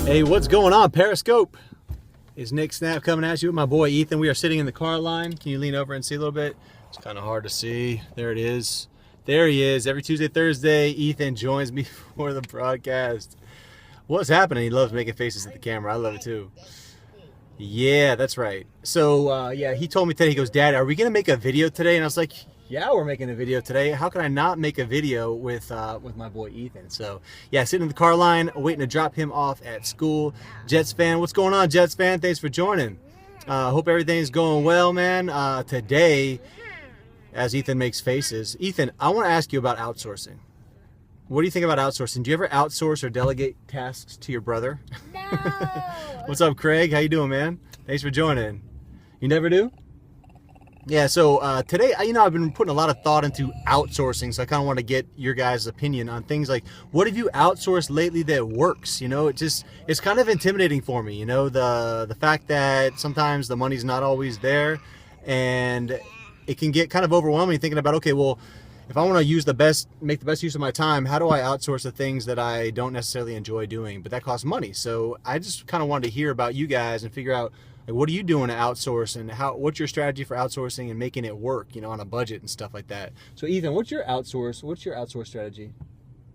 Hey, what's going on, Periscope? Is Nick Snapp coming at you with my boy Ethan. We are sitting in the car line. Can you lean over and see a little bit? It's kind of hard to see. There it is. There he is. Every Tuesday, Thursday, Ethan joins me for the broadcast. What's happening? He loves making faces at the camera. I love it too. Yeah, that's right. So, yeah, he told me today, he goes, Dad, are we going to make a video today? And I was like, yeah, we're making a video today. How can I not make a video with my boy Ethan? So, yeah, sitting in the car line, waiting to drop him off at school. Jets fan, what's going on, Jets fan? Thanks for joining. Hope everything's going well, man. Today, as Ethan makes faces, Ethan, I want to ask you about outsourcing. What do you think about outsourcing? Do you ever outsource or delegate tasks to your brother? No. What's up, Craig? How you doing, man? Thanks for joining. You never do? Yeah, so today, I've been putting a lot of thought into outsourcing, so I kind of want to get your guys' opinion on things like, what have you outsourced lately that works? It's kind of intimidating for me, the fact that sometimes the money's not always there, and it can get kind of overwhelming thinking about, okay, well, if I want to make the best use of my time, how do I outsource the things that I don't necessarily enjoy doing, but that costs money? So I just kind of wanted to hear about you guys and figure out, like, what are you doing to outsource, and what's your strategy for outsourcing and making it work, on a budget and stuff like that. So Ethan, what's your outsource strategy?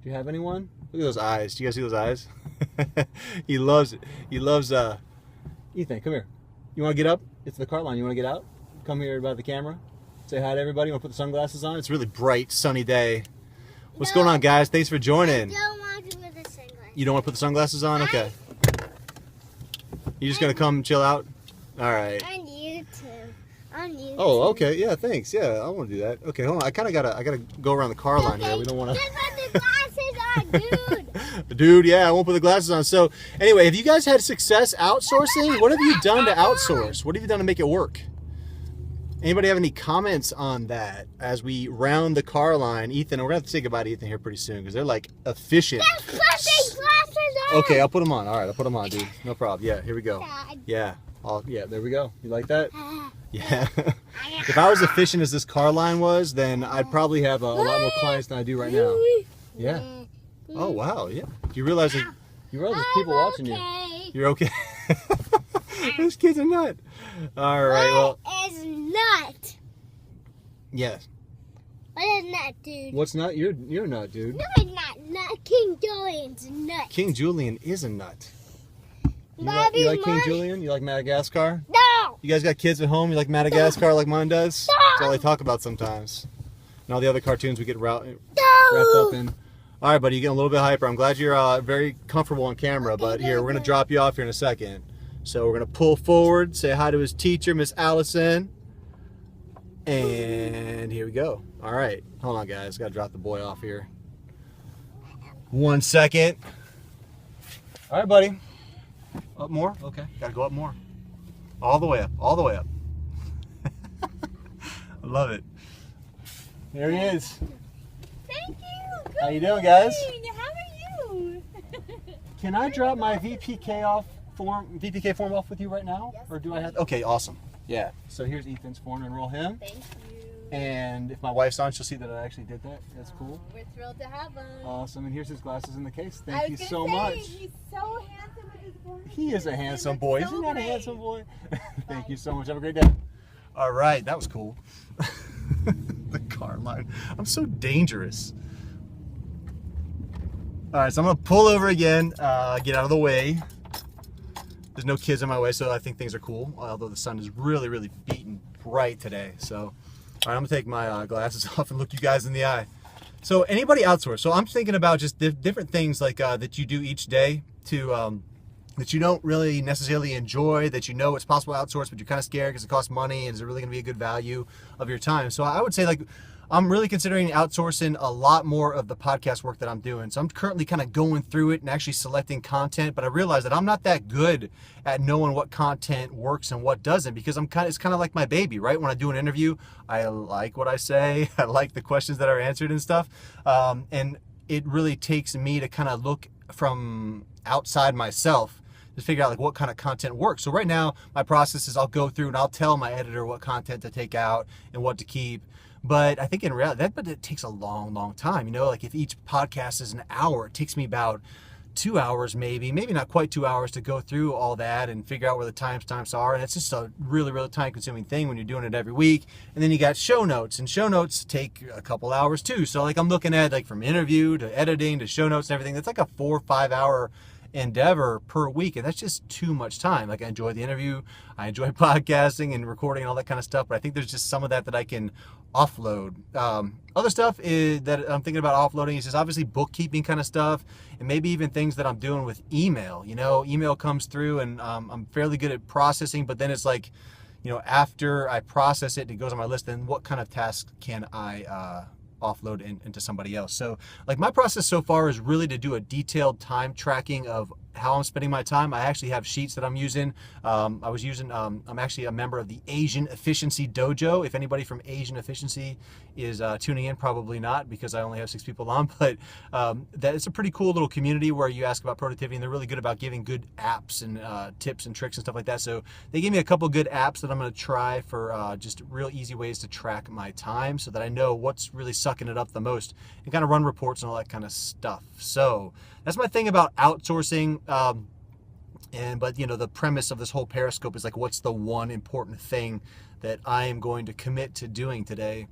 Do you have anyone? Look at those eyes. Do you guys see those eyes? He loves it. He loves Ethan, come here. You want to get up? It's the car line. You want to get out? Come here by the camera. Say hi to everybody. You want to put the sunglasses on? It's a really bright, sunny day. What's going on, guys? Thanks for joining. I don't want to put the sunglasses. You don't want to put the sunglasses on? Okay. You just going to come chill out? All right. On YouTube. Oh, okay. Yeah, thanks. Yeah, I want to do that. Okay, hold on. I gotta go around the car line here. We don't want to. Put the glasses on, dude. Dude, yeah, I won't put the glasses on. So, anyway, have you guys had success outsourcing? What have you done to outsource? What have you done to make it work? Anybody have any comments on that as we round the car line? Ethan, we're going to have to say goodbye to Ethan here pretty soon because they're like efficient. Just put the glasses on. Okay, I'll put them on. All right, I'll put them on, dude. No problem. Yeah, here we go. Dad. Yeah. Yeah, there we go. You like that? Yeah. If I was efficient as this car line was, then I'd probably have a lot more clients than I do right now. Yeah. Oh, wow. Yeah. Do you realize there's people watching you? You're okay? This kid's a nut. All right, well. What is nut? Yes. What is nut, dude? What's nut? You're a nut, dude. No, it's not nut. King Julian's nut. King Julian is a nut. You Bobby, like King Julian? You like Madagascar? No. You guys got kids at home? You like Madagascar like mine does? No. That's all they talk about sometimes. And all the other cartoons we get wrapped up in. All right, buddy, you're getting a little bit hyper. I'm glad you're very comfortable on camera, but here, we're going to drop you off here in a second. So we're going to pull forward, say hi to his teacher, Miss Allison. And here we go. All right. Hold on, guys. Got to drop the boy off here. 1 second. All right, buddy. Up more? Okay. Got to go up more. All the way up. All the way up. I love it. There he is. Thank you. Good How you doing, guys? morning. How are you? Can I drop my VPK form off with you right now? Yes, Or do I have? Okay, awesome. Yeah. So here's Ethan's form. Enroll him. Thank you. And if my wife's on, she'll see that I actually did that. That's cool. We're thrilled to have him. Awesome. And here's his glasses in the case. I Thank was you gonna so say, much. He's so handsome with his glasses. He is a handsome boy. So Isn't that a great. handsome boy? Thank you so much. Have a great day. All right. That was cool. The car line. I'm so dangerous. All right. So I'm going to pull over again. Get out of the way. There's no kids in my way, so I think things are cool. Although the sun is really, really beating bright today. So, all right, I'm going to take my glasses off and look you guys in the eye. So anybody outsource? So I'm thinking about just different things like that you do each day to that you don't really necessarily enjoy, that you know it's possible to outsource, but you're kind of scared because it costs money, and is it really going to be a good value of your time? So I would say, like, I'm really considering outsourcing a lot more of the podcast work that I'm doing. So I'm currently kind of going through it and actually selecting content, but I realize that I'm not that good at knowing what content works and what doesn't, because it's kind of like my baby, right? When I do an interview, I like what I say. I like the questions that are answered and stuff. And it really takes me to kind of look from outside myself to figure out like what kind of content works. So right now, my process is I'll go through and I'll tell my editor what content to take out and what to keep. But I think in reality, it takes a long, long time. Like if each podcast is an hour, it takes me about 2 hours, maybe not quite 2 hours, to go through all that and figure out where the timestamps are. And it's just a really, really time consuming thing when you're doing it every week. And then you got show notes, and show notes take a couple hours too. So like I'm looking at, like, from interview to editing to show notes and everything, that's like a 4 or 5 hour endeavor per week, and that's just too much time. Like, I enjoy the interview, I enjoy podcasting and recording and all that kind of stuff, but I think there's just some of that I can offload. Other stuff is that I'm thinking about offloading is just obviously bookkeeping kind of stuff, and maybe even things that I'm doing with email. Email comes through, and I'm fairly good at processing, but then it's like, after I process it, it goes on my list, then what kind of tasks can I offload into somebody else? So like my process so far is really to do a detailed time tracking of how I'm spending my time. I actually have sheets that I'm using. I'm actually a member of the Asian Efficiency Dojo. If anybody from Asian Efficiency is tuning in, probably not, because I only have 6 people on, but that it's a pretty cool little community where you ask about productivity, and they're really good about giving good apps and tips and tricks and stuff like that. So they gave me a couple good apps that I'm going to try for just real easy ways to track my time, so that I know what's really sucking it up the most, and kind of run reports and all that kind of stuff. So that's my thing about outsourcing. But the premise of this whole Periscope is like, what's the one important thing that I am going to commit to doing today?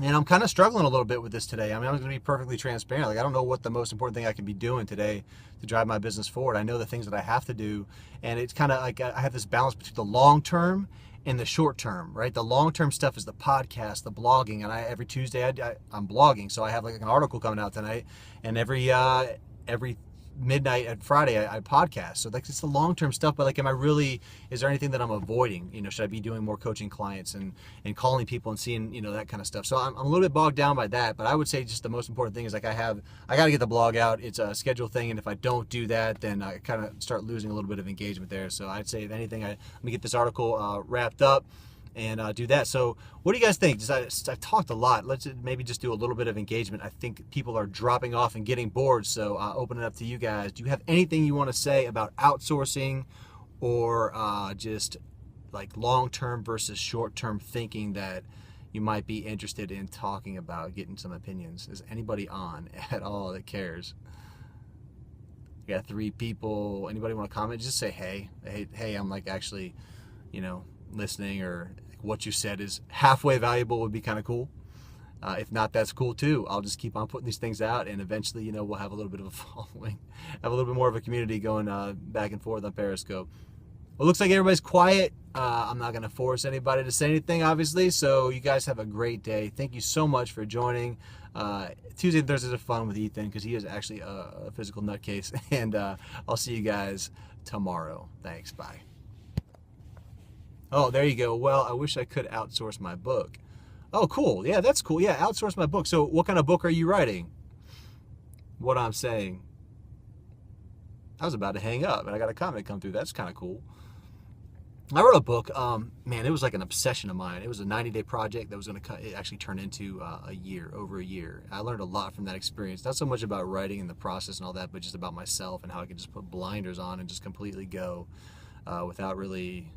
And I'm kind of struggling a little bit with this today. I mean, I'm going to be perfectly transparent. Like, I don't know what the most important thing I can be doing today to drive my business forward. I know the things that I have to do, and it's kind of like I have this balance between the long term and the short term, right? The long term stuff is the podcast, the blogging, and every Tuesday I'm blogging, so I have like an article coming out tonight, and every midnight at Friday I podcast. So like, it's the long-term stuff, but like, is there anything that I'm avoiding? Should I be doing more coaching clients and calling people and seeing, that kind of stuff? So I'm a little bit bogged down by that, but I would say just the most important thing is like, I got to get the blog out. It's a schedule thing, and if I don't do that, then I kind of start losing a little bit of engagement there. So I'd say, if anything, let me get this article wrapped up and do that. So what do you guys think? I've talked a lot. Let's maybe just do a little bit of engagement. I think people are dropping off and getting bored, so I'll open it up to you guys. Do you have anything you want to say about outsourcing, or just like long-term versus short-term thinking that you might be interested in talking about, getting some opinions? Is anybody on at all that cares? We got 3 people. Anybody want to comment? Just say hey, I'm like actually, listening, or what you said is halfway valuable would be kind of cool. If not, that's cool too. I'll just keep on putting these things out, and eventually, we'll have a little bit of a following, have a little bit more of a community going back and forth on Periscope. Well, it looks like everybody's quiet. I'm not going to force anybody to say anything, obviously, so you guys have a great day. Thank you so much for joining. Tuesday and Thursdays are fun with Ethan, because he is actually a physical nutcase, and I'll see you guys tomorrow. Thanks. Bye. Oh, there you go. Well, I wish I could outsource my book. Oh, cool. Yeah, that's cool. Yeah, outsource my book. So what kind of book are you writing? What I'm saying. I was about to hang up, and I got a comment come through. That's kind of cool. I wrote a book. Man, it was like an obsession of mine. It was a 90-day project that was going to actually turn into over a year. I learned a lot from that experience. Not so much about writing and the process and all that, but just about myself and how I could just put blinders on and just completely go without really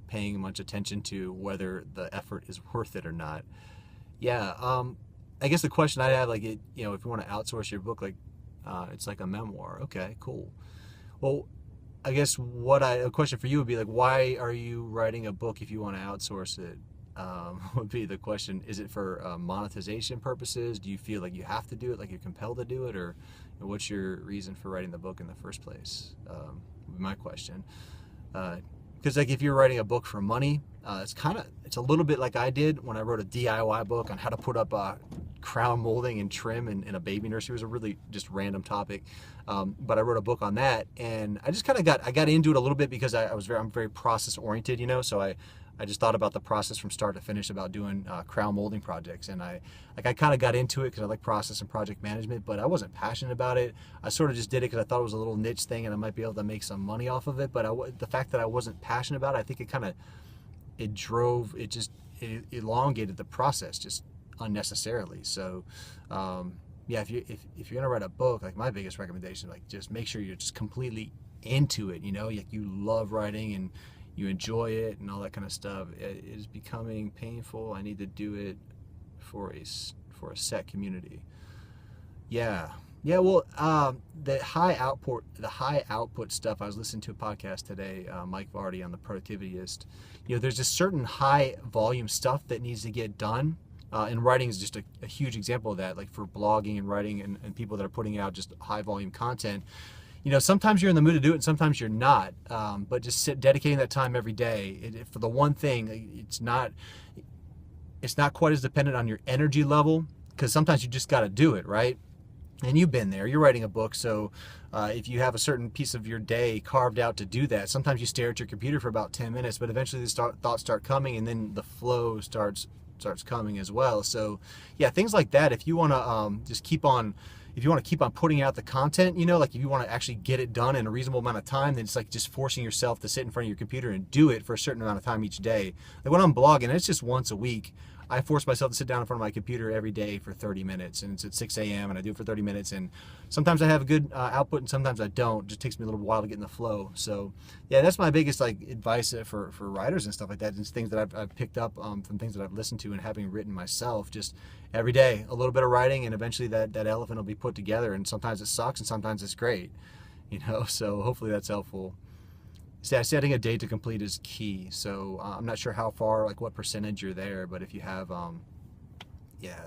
paying much attention to whether the effort is worth it or not. Yeah, I guess the question I have, like, if you want to outsource your book, like, it's like a memoir. Okay, cool. Well, I guess a question for you would be like, why are you writing a book if you want to outsource it? Would be the question. Is it for monetization purposes? Do you feel like you have to do it, like you're compelled to do it, or what's your reason for writing the book in the first place? Would be my question. Because like, if you're writing a book for money, it's a little bit like I did when I wrote a DIY book on how to put up crown molding and trim in a baby nursery. It was a really just random topic, but I wrote a book on that, and I just kind of got into it a little bit because I'm very process oriented, so I just thought about the process from start to finish about doing crown molding projects, and I kind of got into it because I like process and project management, but I wasn't passionate about it. I sort of just did it because I thought it was a little niche thing and I might be able to make some money off of it. But the fact that I wasn't passionate about it, I think it elongated the process just unnecessarily. So yeah, if you're gonna write a book, like, my biggest recommendation, like, just make sure you're just completely into it. Like, you love writing and you enjoy it and all that kind of stuff. It is becoming painful. I need to do it for a set community. Yeah, Yeah, well, the high output stuff. I was listening to a podcast today, Mike Vardy on the Productivityist. There's just certain high volume stuff that needs to get done. And writing is just a huge example of that. Like for blogging and writing and people that are putting out just high volume content. Sometimes you're in the mood to do it, and sometimes you're not. But just dedicating that time every day for the one thing. It's not quite as dependent on your energy level, because sometimes you just got to do it, right? And you've been there. You're writing a book, so if you have a certain piece of your day carved out to do that, sometimes you stare at your computer for about 10 minutes, but eventually the thoughts start coming, and then the flow starts coming as well. So yeah, things like that. If you want to just keep on putting out the content, like if you want to actually get it done in a reasonable amount of time, then it's like just forcing yourself to sit in front of your computer and do it for a certain amount of time each day. Like when I'm blogging, it's just once a week. I force myself to sit down in front of my computer every day for 30 minutes, and it's at 6 a.m. and I do it for 30 minutes, and sometimes I have a good output and sometimes I don't. It just takes me a little while to get in the flow. So yeah, that's my biggest advice for writers and stuff like that. It's things that I've picked up from things that I've listened to and having written myself. Just every day, a little bit of writing, and eventually that elephant will be put together, and sometimes it sucks and sometimes it's great. So hopefully that's helpful. Setting a date to complete is key. So I'm not sure how far, what percentage you're there, but if you have,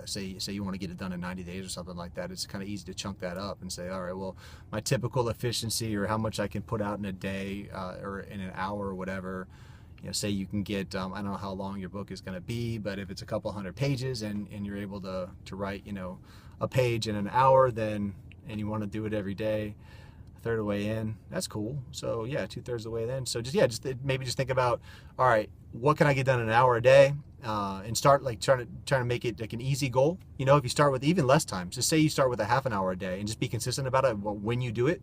say you want to get it done in 90 days or something like that, it's kind of easy to chunk that up and say, all right, well, my typical efficiency or how much I can put out in a day or in an hour or whatever. Say you can get, I don't know how long your book is going to be, but if it's a couple hundred pages and you're able to write, a page in an hour, and you want to do it every day, third of the way in, that's cool. So yeah, 2/3 of the way then. So maybe just think about, all right, what can I get done in an hour a day, and start trying to make it like an easy goal. If you start with even less time, just say you start with a half an hour a day and just be consistent about it when you do it.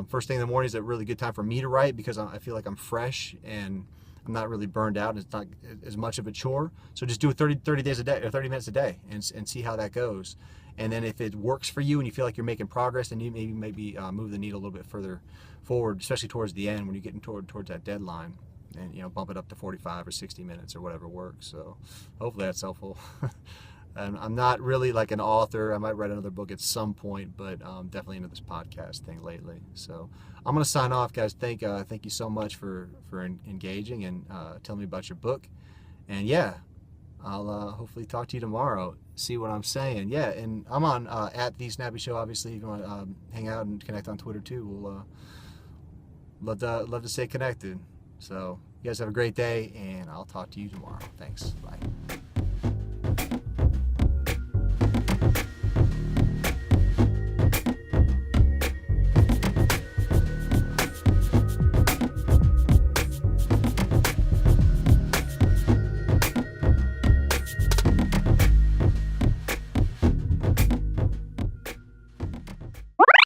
First thing in the morning is a really good time for me to write because I feel like I'm fresh and I'm not really burned out, and it's not as much of a chore. So just do it 30 days a day or 30 minutes a day and see how that goes. And then if it works for you and you feel like you're making progress, then you maybe move the needle a little bit further forward, especially towards the end when you're getting towards that deadline, and bump it up to 45 or 60 minutes or whatever works. So hopefully that's helpful. And I'm not really like an author. I might write another book at some point, but definitely into this podcast thing lately. So I'm gonna sign off, guys. Thank you so much for engaging and telling me about your book. And yeah, I'll hopefully talk to you tomorrow. See what I'm saying. Yeah, and I'm on at the Snappy Show. Obviously, if you want to hang out and connect on Twitter too, we'll love to stay connected. So you guys have a great day, and I'll talk to you tomorrow. Thanks. Bye.